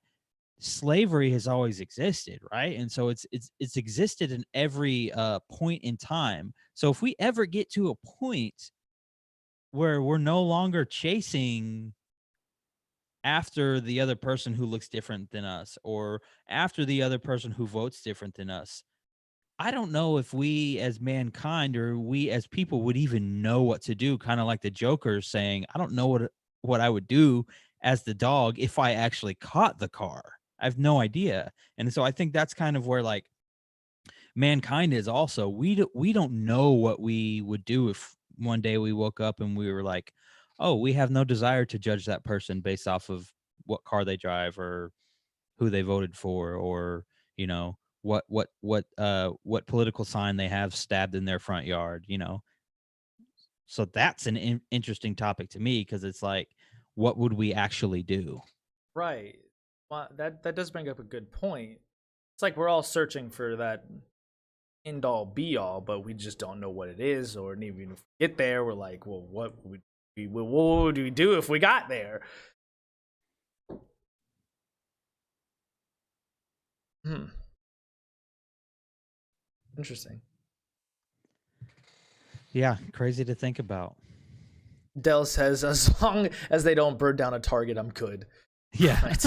slavery has always existed, right? And so it's existed in every point in time. So if we ever get to a point where we're no longer chasing after the other person who looks different than us, or after the other person who votes different than us, I don't know if we as mankind or we as people would even know what to do. Kind of like the Joker saying, "I don't know what I would do as the dog if I actually caught the car. I have no idea." And so I think that's kind of where like mankind is also. We don't know what we would do if one day we woke up and we were like, "Oh, we have no desire to judge that person based off of what car they drive or who they voted for, or what political sign they have stabbed in their front yard." So that's an interesting topic to me, because it's like, what would we actually do? Right. Well, that does bring up a good point. It's like we're all searching for that end all be all, but we just don't know what it is, or even if we get there, we're like, well, what would we do if we got there? Interesting. Yeah, crazy to think about. Dell says, as long as they don't burn down a Target, I'm good. Yeah. Right.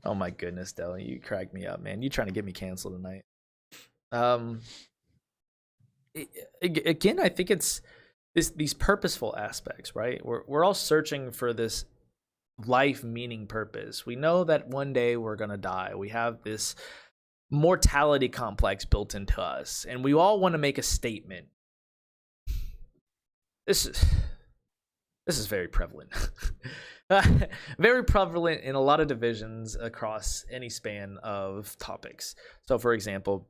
Oh my goodness, Dell, you cracked me up, man. You trying to get me canceled tonight? Again, I think it's these purposeful aspects, right? We're all searching for this life meaning purpose. We know that one day we're gonna die. We have this mortality complex built into us, and we all want to make a statement. This is very prevalent. Very prevalent in a lot of divisions across any span of topics. So, for example,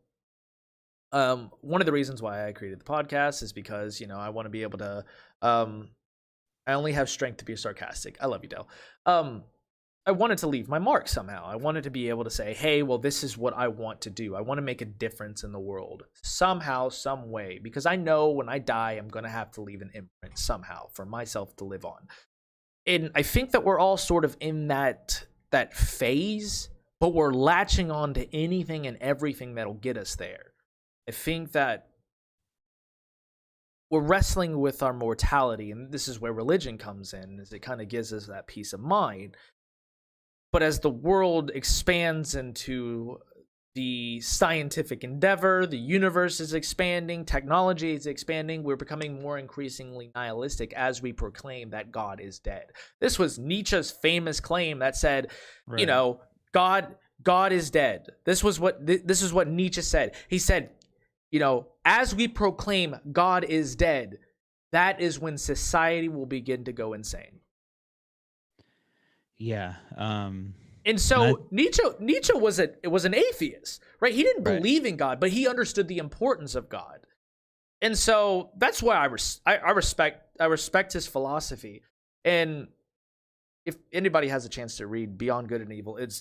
one of the reasons why I created the podcast is because, I want to be able to, I only have strength to be sarcastic. I love you, Dell. I wanted to leave my mark somehow. I wanted to be able to say, hey, well, this is what I want to do. I want to make a difference in the world somehow, some way, because I know when I die, I'm going to have to leave an imprint somehow for myself to live on. And I think that we're all sort of in that phase, but we're latching on to anything and everything that'll get us there. I think that we're wrestling with our mortality, and this is where religion comes in, is it kind of gives us that peace of mind. But as the world expands into the scientific endeavor, the universe is expanding, technology is expanding, we're becoming more increasingly nihilistic as we proclaim that God is dead. This was Nietzsche's famous claim that said, right, God is dead. This is what Nietzsche said. He said, as we proclaim God is dead, that is when society will begin to go insane. Yeah. And so Nietzsche was an atheist, right? He didn't believe in God, but he understood the importance of God. And so that's why I respect his philosophy. And if anybody has a chance to read Beyond Good and Evil, it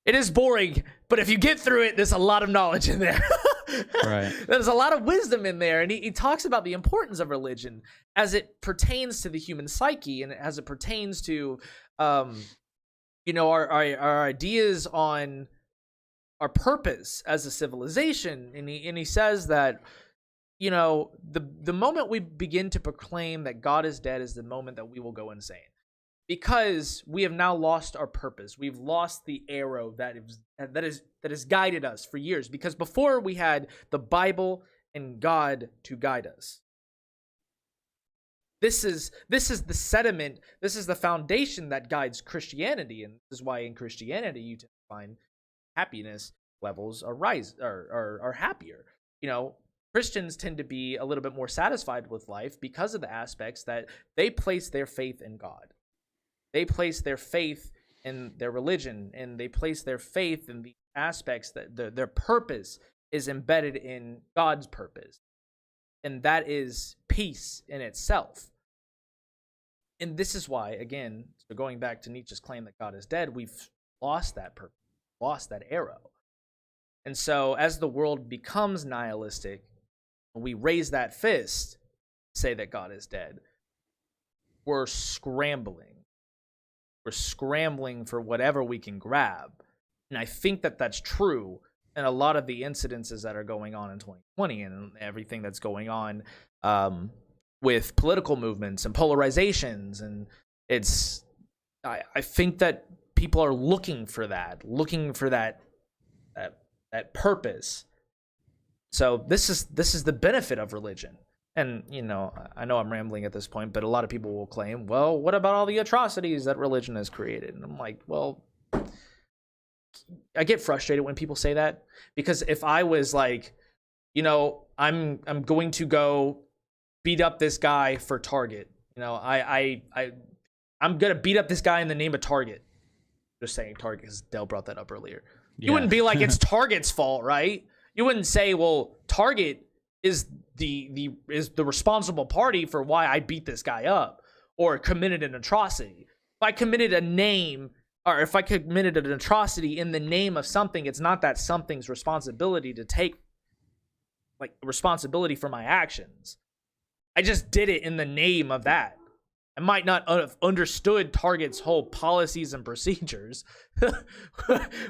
is boring, but if you get through it, there's a lot of knowledge in there. Right. There's a lot of wisdom in there, and he talks about the importance of religion as it pertains to the human psyche, and as it pertains to, our ideas on our purpose as a civilization. And he says that, the moment we begin to proclaim that God is dead is the moment that we will go insane, because we have now lost our purpose. We've lost the arrow that has guided us for years, because before we had the Bible and God to guide us. This is the sediment, this is the foundation that guides Christianity, and this is why in Christianity you tend to find happiness levels are happier. Christians tend to be a little bit more satisfied with life because of the aspects that they place their faith in God. They place their faith in their religion, and they place their faith in the aspects that their purpose is embedded in God's purpose. And that is peace in itself. And this is why, again, so going back to Nietzsche's claim that God is dead, we've lost that purpose, lost that arrow. And so as the world becomes nihilistic, we raise that fist, say that God is dead, we're scrambling. We're scrambling for whatever we can grab. And I think that that's true in a lot of the incidences that are going on in 2020 and everything that's going on with political movements and polarizations. And I think that people are looking for that purpose. So this is the benefit of religion. And, I know I'm rambling at this point, but a lot of people will claim, well, what about all the atrocities that religion has created? And I'm like, well, I get frustrated when people say that, because if I was like, I'm going to go beat up this guy for Target, I'm going to beat up this guy in the name of Target. Just saying Target, because Dell brought that up earlier. You wouldn't be like, it's Target's fault, right? You wouldn't say, well, Target is the responsible party for why I beat this guy up or committed an atrocity. If I committed an atrocity in the name of something, it's not that something's responsibility to take responsibility for my actions. I just did it in the name of that. I might not have understood Target's whole policies and procedures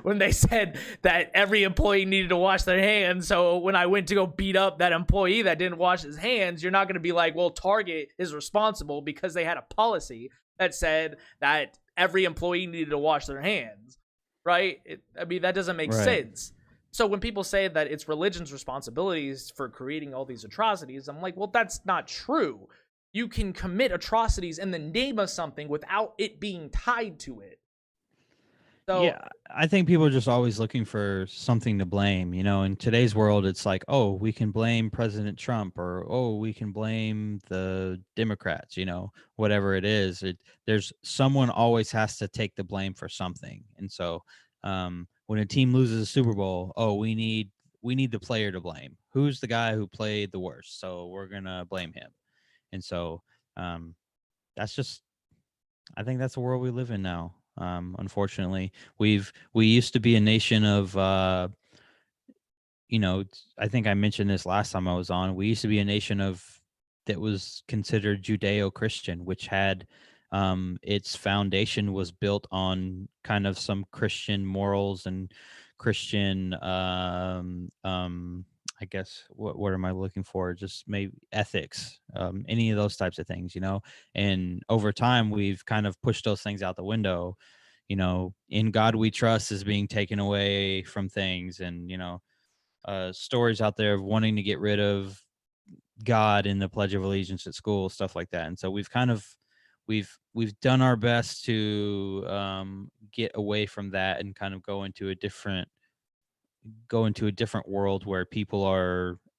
when they said that every employee needed to wash their hands. So when I went to go beat up that employee that didn't wash his hands, you're not going to be like, well, Target is responsible because they had a policy that said that every employee needed to wash their hands, right? That doesn't make sense. So when people say that it's religion's responsibilities for creating all these atrocities, I'm like, well, that's not true. You can commit atrocities in the name of something without it being tied to it. So, yeah, I think people are just always looking for something to blame. In today's world, it's like, oh, we can blame President Trump, or, oh, we can blame the Democrats, whatever it is. There's someone always has to take the blame for something. And so when a team loses a Super Bowl, oh, we need the player to blame. Who's the guy who played the worst? So we're going to blame him. And so that's just, I think that's the world we live in now. Unfortunately, we used to be a nation of, I think I mentioned this last time I was on. We used to be a nation that was considered Judeo-Christian, which had its foundation was built on kind of some Christian morals and Christian I guess what am I looking for? Just maybe ethics, any of those types of things, and over time we've kind of pushed those things out the window. In God we trust is being taken away from things, and stories out there of wanting to get rid of God in the Pledge of Allegiance at school, stuff like that. And so we've done our best to get away from that and kind of go into a different world where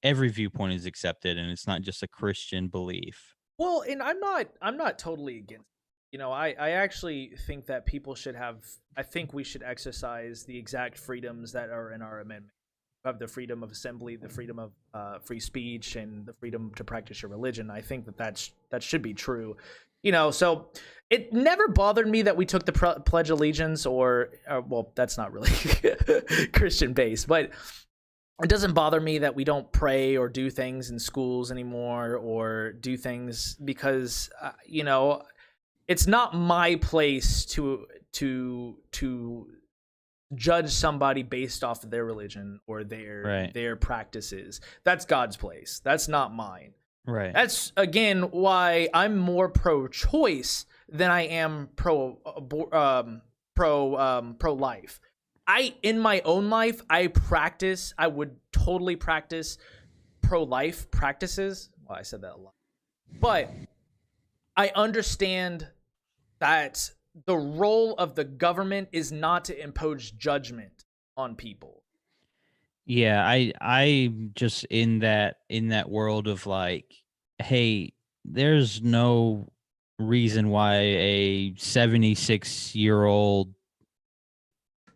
every viewpoint is accepted, and it's not just a Christian belief. Well, and I'm not totally against it. I actually think that I think we should exercise the exact freedoms that are in our amendment. We have the freedom of assembly, the freedom of free speech, and the freedom to practice your religion. I think that should be true. So it never bothered me that we took the Pledge of Allegiance, or well, that's not really Christian based, but it doesn't bother me that we don't pray or do things in schools anymore, or do things because it's not my place to judge somebody based off of their religion or Right. their practices. That's God's place. That's not mine. Right. That's again why I'm more pro-choice than I am pro-life. In my own life, I would totally practice pro-life practices. Well, I said that a lot. But I understand that the role of the government is not to impose judgment on people. Yeah, I just in that world of like, hey, there's no reason why a 76-year-old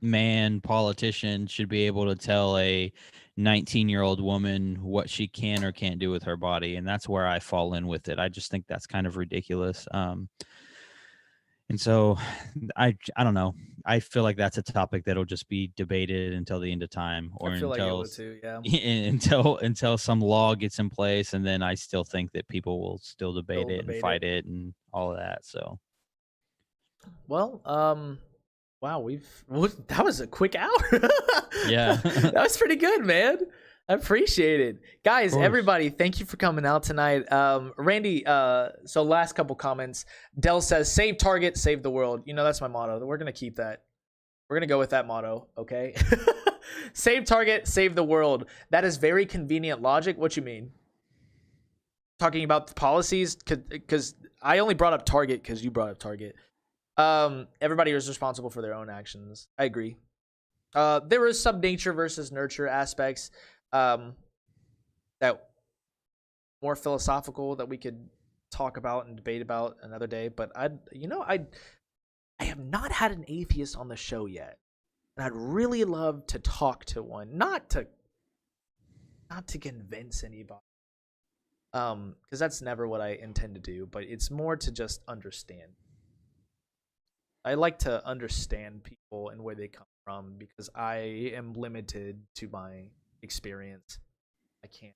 man politician should be able to tell a 19-year-old woman what she can or can't do with her body, and that's where I fall in with it. I just think that's kind of ridiculous. And so I don't know. I feel like that's a topic that'll just be debated until the end of time, or I feel like it until would too, yeah. until some law gets in place, and then I still think that people will still debate Still it and debate fight it and all of that. So Well, wow, that was a quick hour. yeah. That was pretty good, man. I appreciate it. Guys, course. everybody, thank you for coming out tonight. Randy, so last couple comments. Dell says, save Target, save the world. That's my motto. We're going to keep that. We're going to go with that motto, okay? Save Target, save the world. That is very convenient logic. What you mean? Talking about the policies? Because I only brought up Target because you brought up Target. Everybody is responsible for their own actions. I agree. There is some nature versus nurture aspects that more philosophical that we could talk about and debate about another day. But I have not had an atheist on the show yet, and I'd really love to talk to one, not to convince anybody, because that's never what I intend to do. But it's more to just understand. I like to understand people and where they come from because I am limited to my experience. I can't,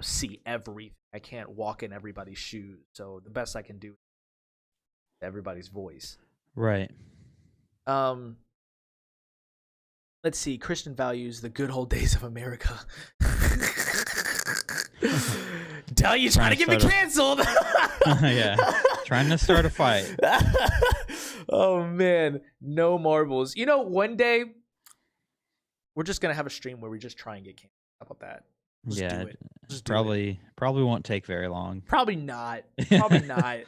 see everything. I can't walk in everybody's shoes. So the best I can do is everybody's voice. Right. Let's see. Christian values, the good old days of America. Tell you trying to get me canceled. Yeah. Trying to start a fight. Oh man, no marbles. One day we're just gonna have a stream where we just try and get canceled. How about that? Just do it. Just probably won't take very long. Probably not. Probably not.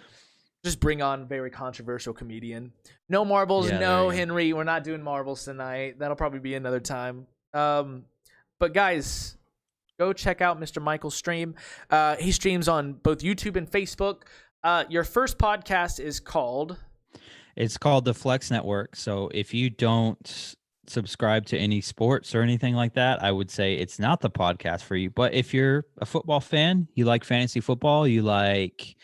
Just bring on very controversial comedian. No marbles, no Henry. We're not doing marbles tonight. That'll probably be another time. But guys, go check out Mr. Michael's stream. He streams on both YouTube and Facebook. Your first podcast is called? It's called the Flex Network. So if you don't subscribe to any sports or anything like that, I would say it's not the podcast for you. But if you're a football fan, you like fantasy football, you like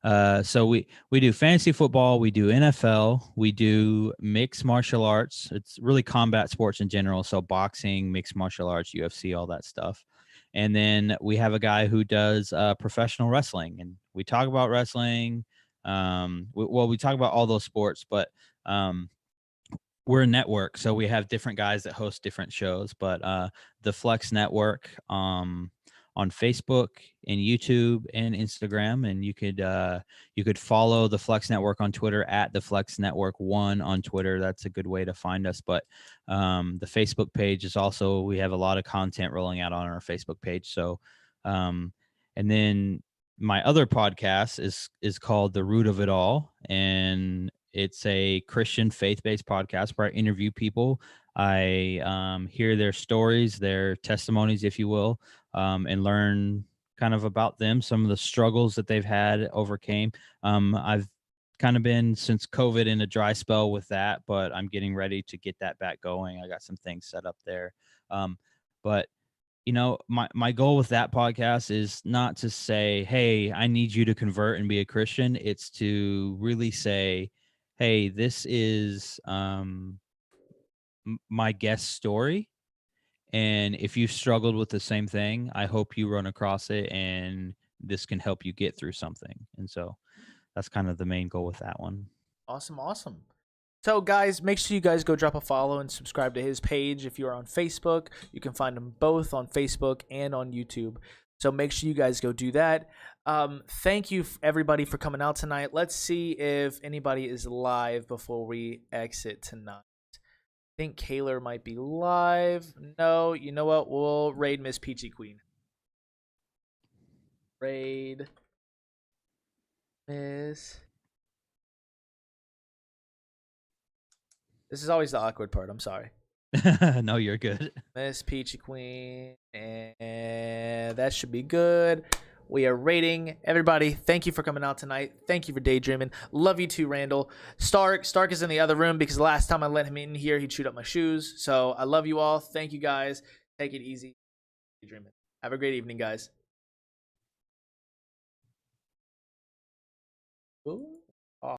so we do fantasy football, we do NFL, we do mixed martial arts. It's really combat sports in general, so boxing, mixed martial arts, UFC, all that stuff. And then we have a guy who does professional wrestling, and we talk about wrestling. We talk about all those sports, but we're a network, so we have different guys that host different shows. But the Flex Network on Facebook and YouTube and Instagram, and you could follow the Flex Network on Twitter at the Flex Network 1 on Twitter. That's a good way to find us. But the Facebook page is also, we have a lot of content rolling out on our Facebook page. So and then my other podcast is called The Root of It All, and it's a Christian faith-based podcast where I interview people. I hear their stories, their testimonies, if you will, and learn kind of about them, some of the struggles that they've had, overcame. I've kind of been, since COVID, in a dry spell with that, but I'm getting ready to get that back going. I got some things set up there. But my goal with that podcast is not to say, hey, I need you to convert and be a Christian. It's to really say, hey, this is my guest story, And if you've struggled with the same thing, I hope you run across it and this can help you get through something. And so that's kind of the main goal with that one. Awesome, awesome. So, guys, make sure you guys go drop a follow and subscribe to his page. If you're on Facebook, you can find them both on Facebook and on YouTube. So make sure you guys go do that. Thank you, everybody, for coming out tonight. Let's see if anybody is live before we exit tonight. I think Kaylor might be live. No, you know what? We'll raid Miss Peachy Queen. Raid Miss. This is always the awkward part. I'm sorry. No, you're good. Miss Peachy Queen. And that should be good. We are rating everybody. Thank you for coming out tonight. Thank you for daydreaming. Love you too, Randall. Stark is in the other room because the last time I let him in here, he chewed up my shoes. So I love you all. Thank you guys. Take it easy. Daydreaming. Have a great evening, guys. Ooh.